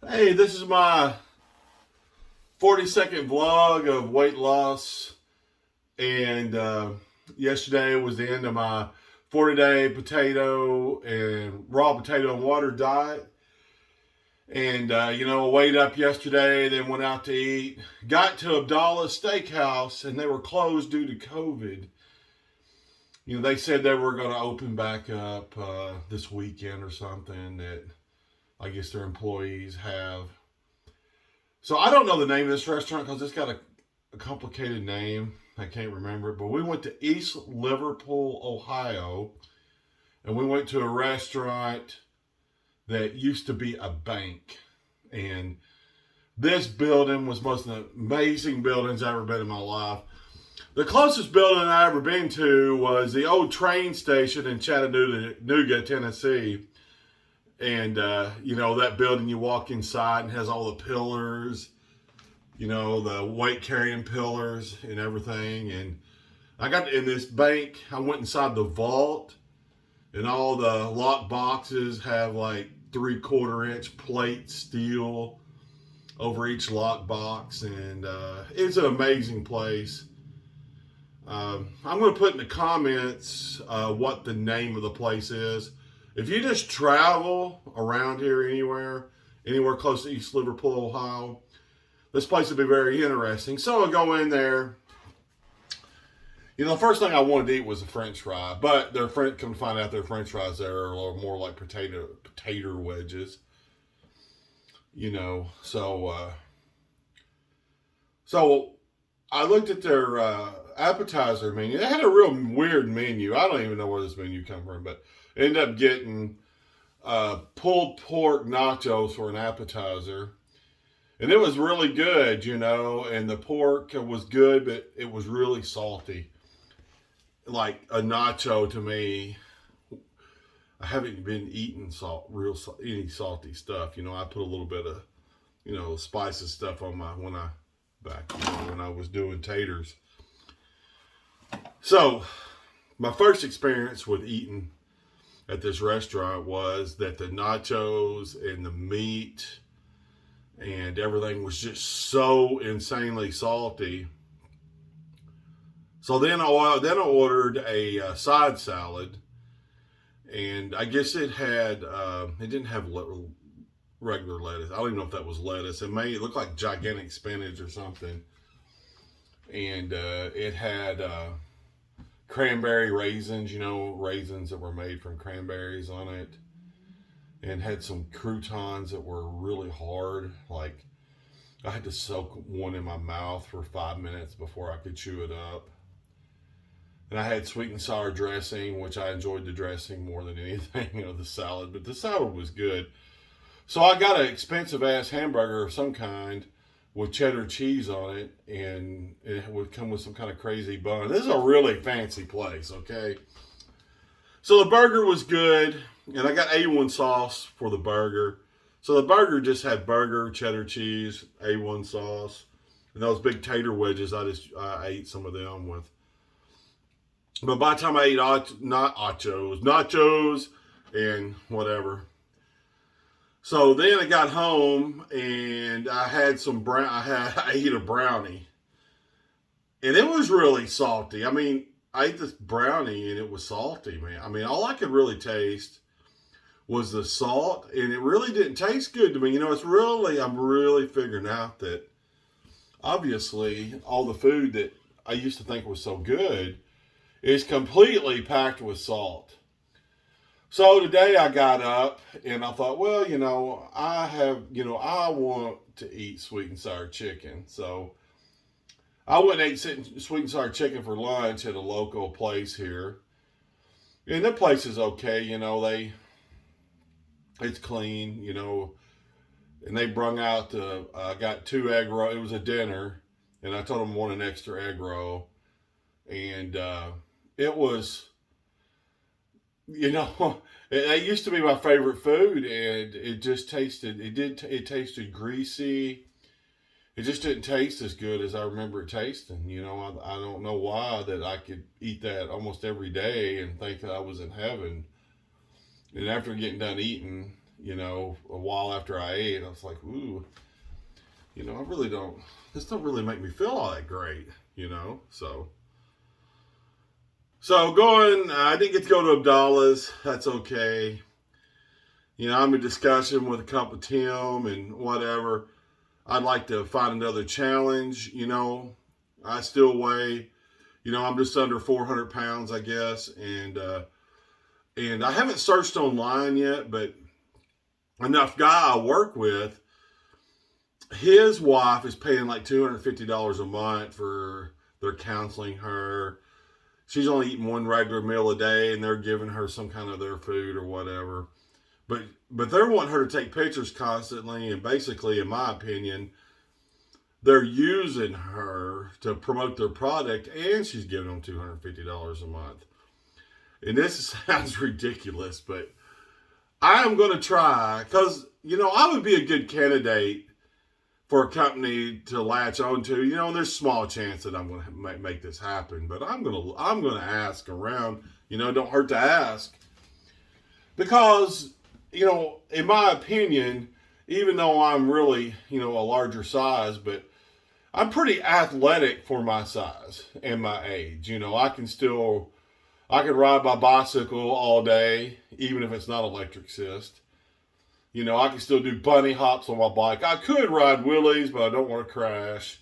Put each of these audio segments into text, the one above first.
Hey, this is my 40-second vlog of weight loss. And yesterday was the end of my 40-day potato and raw potato and water diet. And, weighed up yesterday, then went out to eat. Got to Abdallah's Steakhouse, and they were closed due to COVID. They said they were going to open back up this weekend or something that I guess their employees have. So I don't know the name of this restaurant because it's got a complicated name. I can't remember it. But we went to East Liverpool, Ohio, and we went to a restaurant that used to be a bank. And this building was one of the most amazing buildings I've ever been in my life. The closest building I ever been to was the old train station in Chattanooga, Tennessee. And, that building you walk inside and has all the pillars, the weight carrying pillars and everything. And I got in this bank, I went inside the vault, and all the lock boxes have like 3/4 inch plate steel over each lock box. And it's an amazing place. I'm going to put in the comments what the name of the place is. If you just travel around here anywhere close to East Liverpool, Ohio, this place would be very interesting. So I go in there. The first thing I wanted to eat was a French fry, but come to find out their French fries there are a little more like potato wedges. So I looked at their appetizer menu. They had a real weird menu. I don't even know where this menu come from, but ended up getting pulled pork nachos for an appetizer. And it was really good, and the pork was good, but it was really salty. Like a nacho to me, I haven't been eating any salty stuff. I put a little bit of, spicy stuff on when I was doing taters. So my first experience with eating at this restaurant was that the nachos and the meat and everything was just so insanely salty. So then I ordered a side salad, and I guess it didn't have regular lettuce. I don't even know if that was lettuce. It looked like gigantic spinach or something. And it had cranberry raisins, raisins that were made from cranberries on it, and had some croutons that were really hard. Like I had to soak one in my mouth for 5 minutes before I could chew it up. And I had sweet and sour dressing, which I enjoyed the dressing more than anything, the salad, but the salad was good. So I got an expensive ass hamburger of some kind with cheddar cheese on it, and it would come with some kind of crazy bun. This is a really fancy place, okay? So the burger was good, and I got A1 sauce for the burger. So the burger just had burger, cheddar cheese, A1 sauce, and those big tater wedges, I ate some of them with. But by the time I ate nachos, and whatever. So then I got home and I had I ate a brownie, and it was really salty. I mean, I ate this brownie and it was salty, man. I mean, all I could really taste was the salt, and it really didn't taste good to me. I'm really figuring out that obviously all the food that I used to think was so good is completely packed with salt. So today I got up and I thought, well, I want to eat sweet and sour chicken. So I went and ate sweet and sour chicken for lunch at a local place here. And that place is okay, it's clean, and they brung out I got 2 egg rolls. It was a dinner, and I told them I want an extra egg roll. And it was, it used to be my favorite food, and it tasted greasy. It just didn't taste as good as I remember it tasting. I don't know why that I could eat that almost every day and think that I was in heaven. And after getting done eating, a while after I ate. I was like, ooh, I really don't, this don't really make me feel all that great, So I didn't get to go to Abdallah's. That's okay. I'm in discussion with a couple of Tim and whatever. I'd like to find another challenge. I still weigh, I'm just under 400 pounds, I guess. And I haven't searched online yet, but enough guy I work with, his wife is paying like $250 a month for their counseling her. She's only eating one regular meal a day, and they're giving her some kind of their food or whatever. But they're wanting her to take pictures constantly, and basically, in my opinion, they're using her to promote their product, and she's giving them $250 a month. And this sounds ridiculous, but I am going to try, because, I would be a good candidate for a company to latch on to. And there's small chance that I'm going to make this happen, but I'm going to ask around. Don't hurt to ask, because in my opinion, even though I'm really a larger size, but I'm pretty athletic for my size and my age. I can ride my bicycle all day, even if it's not electric assist. I can still do bunny hops on my bike. I could ride wheelies, but I don't want to crash.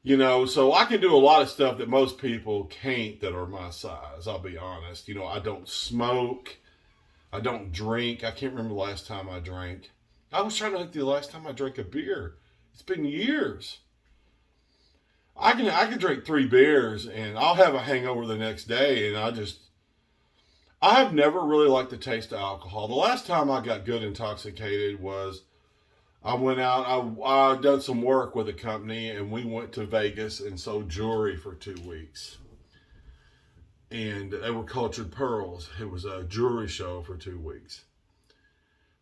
So I can do a lot of stuff that most people can't that are my size, I'll be honest. I don't smoke. I don't drink. I can't remember the last time I drank. I was trying to think the last time I drank a beer. It's been years. I can drink 3 beers and I'll have a hangover the next day, and I have never really liked the taste of alcohol. The last time I got good intoxicated was I went out, I done some work with a company, and we went to Vegas and sold jewelry for 2 weeks. And they were cultured pearls. It was a jewelry show for 2 weeks.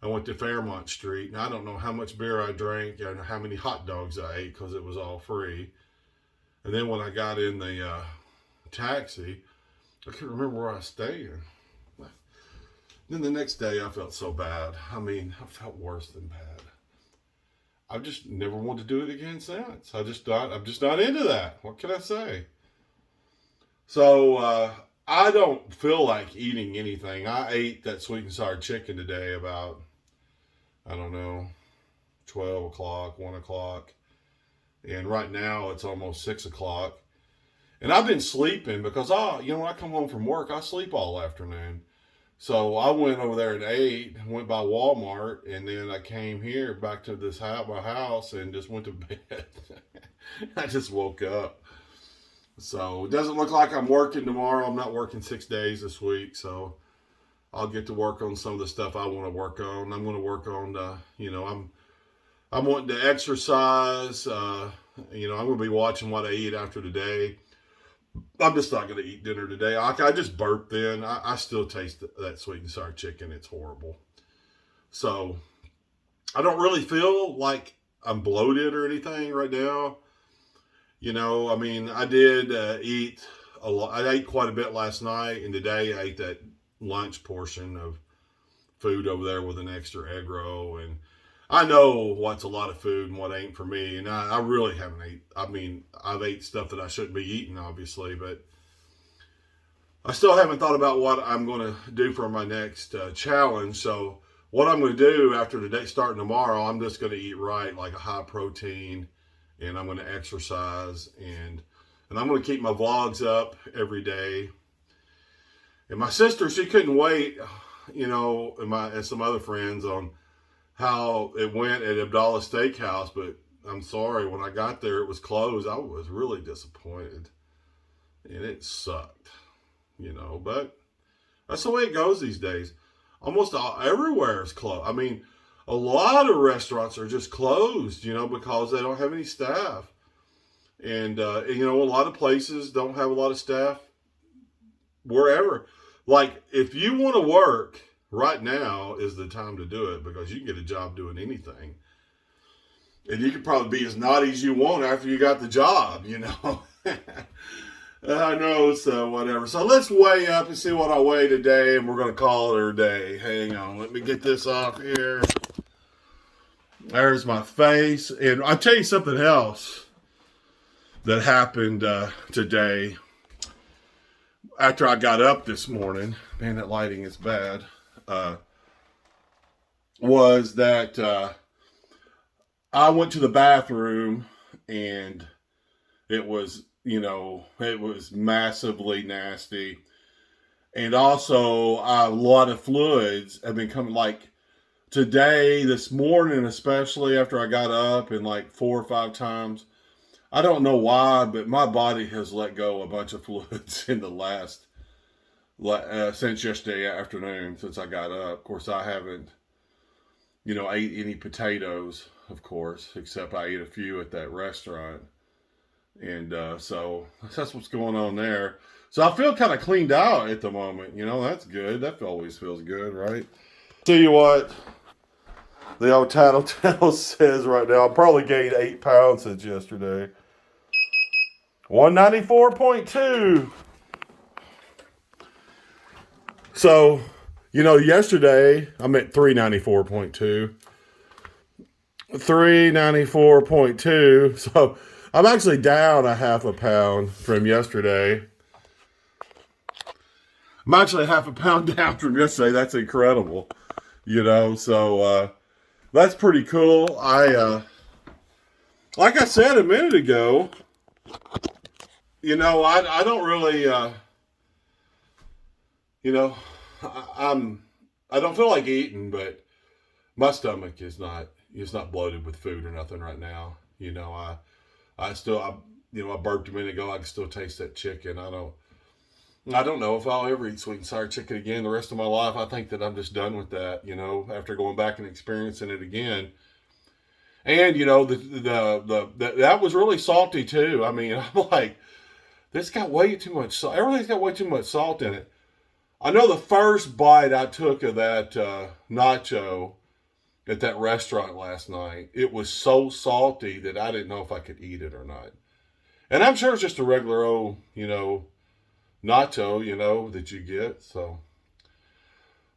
I went to Fairmont Street, and I don't know how much beer I drank and how many hot dogs I ate because it was all free. And then when I got in the taxi, I couldn't remember where I was staying. Then the next day I felt so bad. I felt worse than bad. I've just never wanted to do it again since. I'm just not into that. What can I say? So I don't feel like eating anything. I ate that sweet and sour chicken today about, 12 o'clock, 1 o'clock. And right now it's almost 6 o'clock. And I've been sleeping because when I come home from work, I sleep all afternoon. So I went over there and ate, went by Walmart, and then I came here back to my house and just went to bed. I just woke up. So it doesn't look like I'm working tomorrow. I'm not working 6 days this week, so I'll get to work on some of the stuff I want to work on. I'm going to work on, I'm wanting to exercise. I'm going to be watching what I eat after today. I'm just not going to eat dinner today. I just burped then. I still taste that sweet and sour chicken. It's horrible. So I don't really feel like I'm bloated or anything right now. I did eat a lot. I ate quite a bit last night, and today I ate that lunch portion of food over there with an extra egg roll. And I know what's a lot of food and what ain't for me. And I really haven't ate. I've ate stuff that I shouldn't be eating, obviously, but I still haven't thought about what I'm going to do for my next challenge. So what I'm going to do after today, starting tomorrow, I'm just going to eat right, like a high protein, and I'm going to exercise, and I'm going to keep my vlogs up every day. And my sister, she couldn't wait, and some other friends on how it went at Abdallah Steakhouse, but I'm sorry, when I got there, it was closed. I was really disappointed, and it sucked, but that's the way it goes these days. Almost everywhere is closed. A lot of restaurants are just closed, because they don't have any staff. And, a lot of places don't have a lot of staff wherever. Like, if you want to work, right now is the time to do it, because you can get a job doing anything. And you can probably be as naughty as you want after you got the job, I know, so whatever. So let's weigh up and see what I weigh today, and we're going to call it a day. Hang on, let me get this off here. There's my face. And I'll tell you something else that happened today after I got up this morning. Man, that lighting is bad. Was that I went to the bathroom and it was, it was massively nasty. And also a lot of fluids have been coming, like today, this morning, especially after I got up and like 4 or 5 times. I don't know why, but my body has let go a bunch of fluids in the last, since yesterday afternoon, since I got up. Of course, I haven't, ate any potatoes, of course, except I ate a few at that restaurant. And so that's what's going on there. So I feel kind of cleaned out at the moment. That's good. That always feels good, right? Tell you what, the old tattletale says right now, I probably gained 8 pounds since yesterday. 194.2. So, yesterday I'm at 394.2. 394.2. So I'm actually down a half a pound from yesterday. I'm actually half a pound down from yesterday. That's incredible. So that's pretty cool. Like I said a minute ago, I don't really, I don't feel like eating, but my stomach is not, it's not bloated with food or nothing right now. I burped a minute ago. I can still taste that chicken. I don't know if I'll ever eat sweet and sour chicken again the rest of my life. I think that I'm just done with that, after going back and experiencing it again. And, that was really salty too. I mean, I'm like, this got way too much salt. Everything's got way too much salt in it. I know the first bite I took of that nacho at that restaurant last night, it was so salty that I didn't know if I could eat it or not. And I'm sure it's just a regular old, nacho, that you get. So,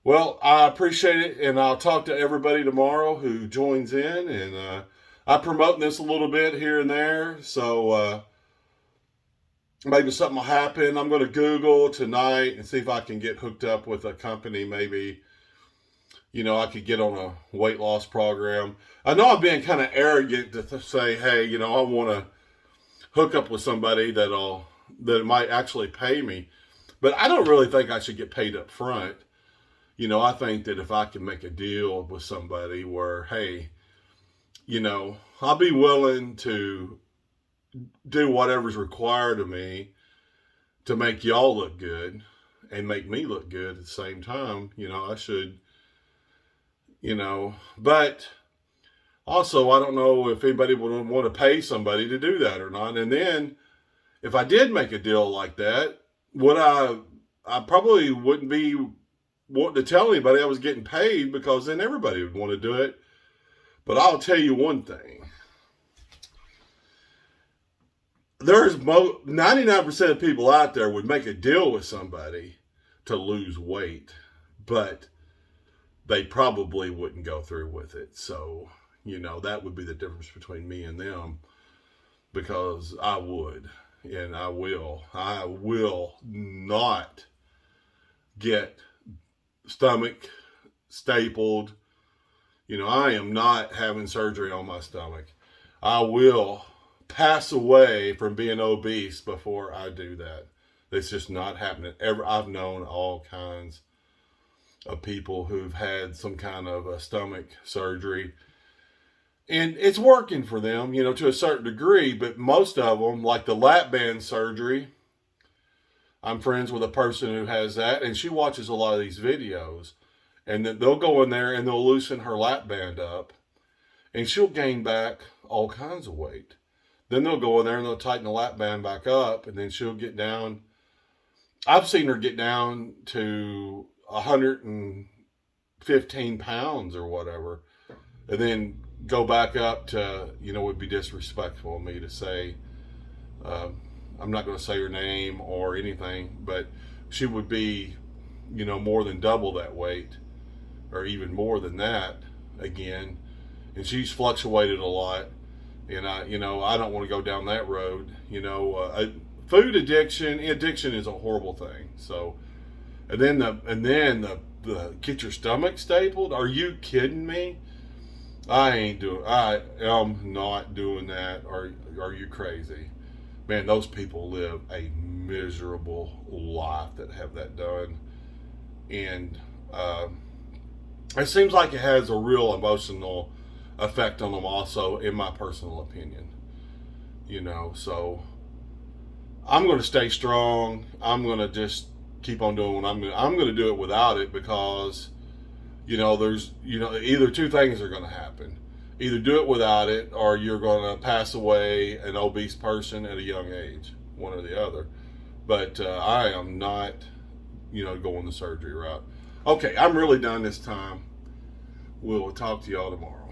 well, I appreciate it, and I'll talk to everybody tomorrow who joins in. And I'm promoting this a little bit here and there, so maybe something will happen. I'm going to Google tonight and see if I can get hooked up with a company. Maybe, I could get on a weight loss program. I know I'm being kind of arrogant to say, hey, I want to hook up with somebody that might actually pay me. But I don't really think I should get paid up front. I think that if I can make a deal with somebody where, hey, I'll be willing to do whatever's required of me to make y'all look good and make me look good at the same time. I should, but also I don't know if anybody would want to pay somebody to do that or not. And then if I did make a deal like that, I probably wouldn't be wanting to tell anybody I was getting paid, because then everybody would want to do it. But I'll tell you one thing. There's 99% of people out there would make a deal with somebody to lose weight, but they probably wouldn't go through with it. So, that would be the difference between me and them, because I would, and I will not get stomach stapled. I am not having surgery on my stomach. I will pass away from being obese before I do that. It's just not happening. I've known all kinds of people who've had some kind of a stomach surgery, and it's working for them, to a certain degree. But most of them, like the lap band surgery, I'm friends with a person who has that, and she watches a lot of these videos, and then they'll go in there and they'll loosen her lap band up, and she'll gain back all kinds of weight. Then they'll go in there and they'll tighten the lap band back up, and then she'll get down. I've seen her get down to 115 pounds or whatever, and then go back up to, it would be disrespectful of me to say, I'm not going to say her name or anything, but she would be, more than double that weight, or even more than that again. And she's fluctuated a lot. And I don't want to go down that road. Food addiction is a horrible thing. So, and then the get your stomach stapled. Are you kidding me? I am not doing that. Are you crazy? Man, those people live a miserable life that have that done. And it seems like it has a real emotional effect on them also, in my personal opinion. So I'm going to stay strong. I'm going to just keep on doing what I'm going to do it without it, because there's either two things are going to happen. Either do it without it, or you're going to pass away an obese person at a young age, one or the other. But I am not going the surgery route. Okay, I'm really done this time. We'll talk to y'all tomorrow.